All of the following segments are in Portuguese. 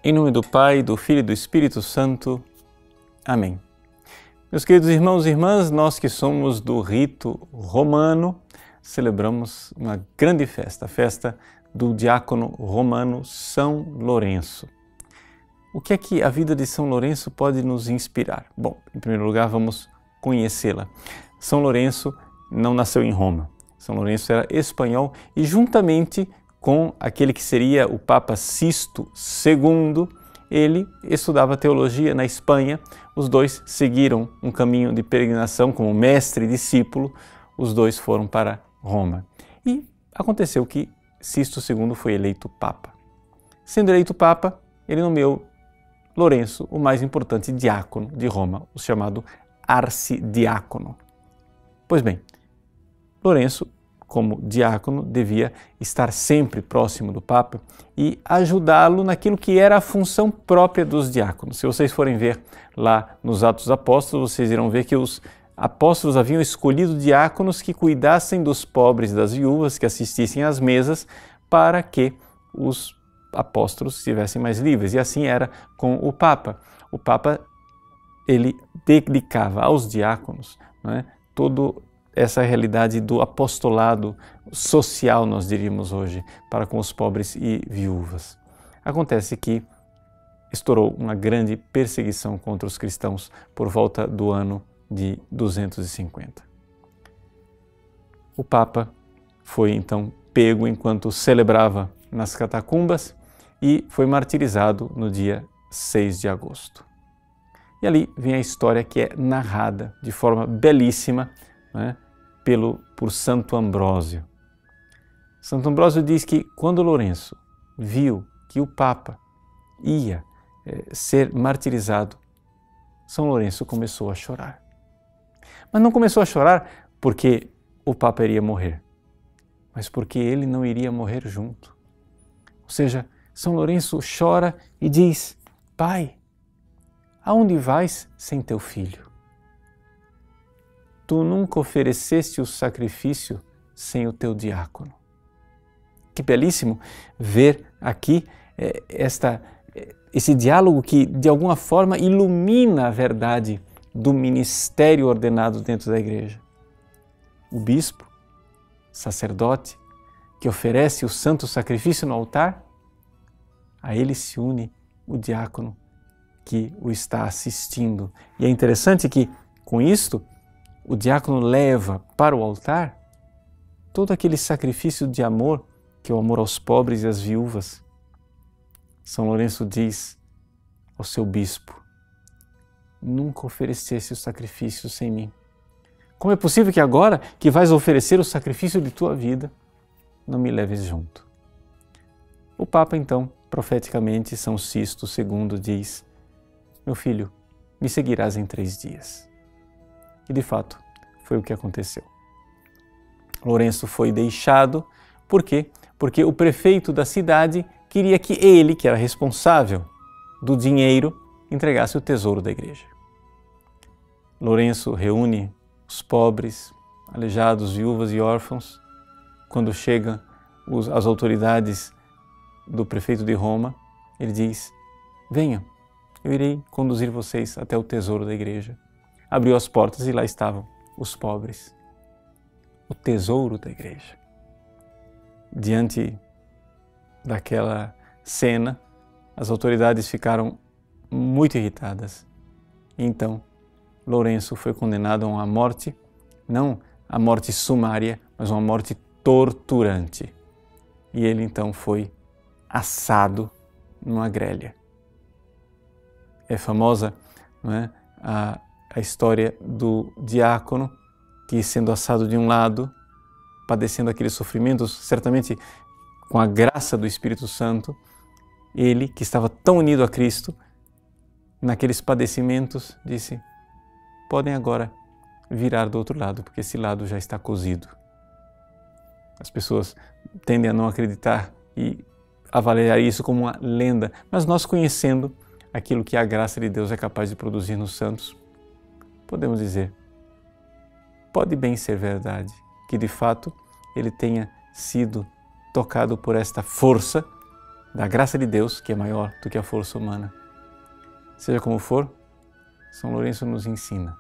Em nome do Pai, do Filho e do Espírito Santo. Amém. Meus queridos irmãos e irmãs, nós que somos do rito romano, celebramos uma grande festa, a festa do diácono romano São Lourenço. O que é que a vida de São Lourenço pode nos inspirar? Bom, em primeiro lugar, vamos conhecê-la. São Lourenço não nasceu em Roma. São Lourenço era espanhol e, juntamente com aquele que seria o Papa Sisto II, ele estudava teologia na Espanha. Os dois seguiram um caminho de peregrinação como mestre e discípulo. Os dois foram para Roma. E aconteceu que Sisto II foi eleito Papa. Sendo eleito Papa, ele nomeou Lourenço o mais importante diácono de Roma, o chamado arcidiácono. Pois bem, Lourenço, como diácono, devia estar sempre próximo do Papa e ajudá-lo naquilo que era a função própria dos diáconos. Se vocês forem ver lá nos Atos dos Apóstolos, vocês irão ver que os apóstolos haviam escolhido diáconos que cuidassem dos pobres e das viúvas, que assistissem às mesas, para que os apóstolos estivessem mais livres. E assim era com o Papa. O Papa, ele dedicava aos diáconos, não é, todo essa realidade do apostolado social, nós diríamos hoje, para com os pobres e viúvas. Acontece que estourou uma grande perseguição contra os cristãos por volta do ano de 250. O Papa foi então pego enquanto celebrava nas catacumbas e foi martirizado no dia 6 de agosto. E ali vem a história que é narrada de forma belíssima, né, por Santo Ambrósio. Santo Ambrósio diz que quando Lourenço viu que o Papa ia ser martirizado, São Lourenço começou a chorar. Mas não começou a chorar porque o Papa iria morrer, mas porque ele não iria morrer junto. Ou seja, São Lourenço chora e diz: Pai, aonde vais sem teu filho? Tu nunca ofereceste o sacrifício sem o teu diácono. Que belíssimo ver aqui esse diálogo que, de alguma forma, ilumina a verdade do ministério ordenado dentro da igreja. O bispo, sacerdote, que oferece o santo sacrifício no altar, a ele se une o diácono que o está assistindo. E é interessante que, com isto, o diácono leva para o altar todo aquele sacrifício de amor, que é o amor aos pobres e às viúvas. São Lourenço diz ao seu bispo: nunca oferecesse o sacrifício sem mim. Como é possível que agora que vais oferecer o sacrifício de tua vida, não me leves junto? O Papa então, profeticamente, São Sisto II diz: meu filho, me seguirás em 3 dias. E de fato, foi o que aconteceu. Lourenço foi deixado, por quê? Porque o prefeito da cidade queria que ele, que era responsável do dinheiro, entregasse o tesouro da igreja. Lourenço reúne os pobres, aleijados, viúvas e órfãos. Quando chegam as autoridades do prefeito de Roma, ele diz: venham, eu irei conduzir vocês até o tesouro da igreja. Abriu as portas e lá estavam os pobres, o tesouro da igreja. Diante daquela cena, as autoridades ficaram muito irritadas. E então, Lourenço foi condenado a uma morte, não a morte sumária, mas uma morte torturante. E ele então foi assado numa grelha. É famosa, não é, a história do diácono que, sendo assado de um lado, padecendo aqueles sofrimentos, certamente com a graça do Espírito Santo, ele, que estava tão unido a Cristo, naqueles padecimentos, disse: podem agora virar do outro lado, porque esse lado já está cozido. As pessoas tendem a não acreditar e avaliar isso como uma lenda, mas nós, conhecendo aquilo que a graça de Deus é capaz de produzir nos santos, podemos dizer: pode bem ser verdade que de fato ele tenha sido tocado por esta força da graça de Deus, que é maior do que a força humana. Seja como for, São Lourenço nos ensina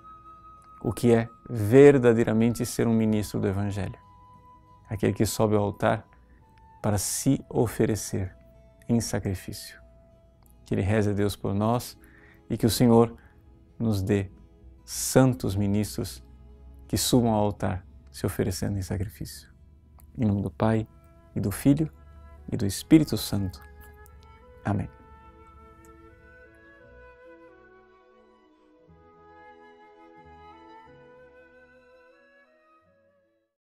o que é verdadeiramente ser um ministro do Evangelho. Aquele que sobe ao altar para se oferecer em sacrifício. Que Ele reze a Deus por nós e que o Senhor nos dê santos ministros que subam ao altar se oferecendo em sacrifício. Em nome do Pai, e do Filho, e do Espírito Santo. Amém.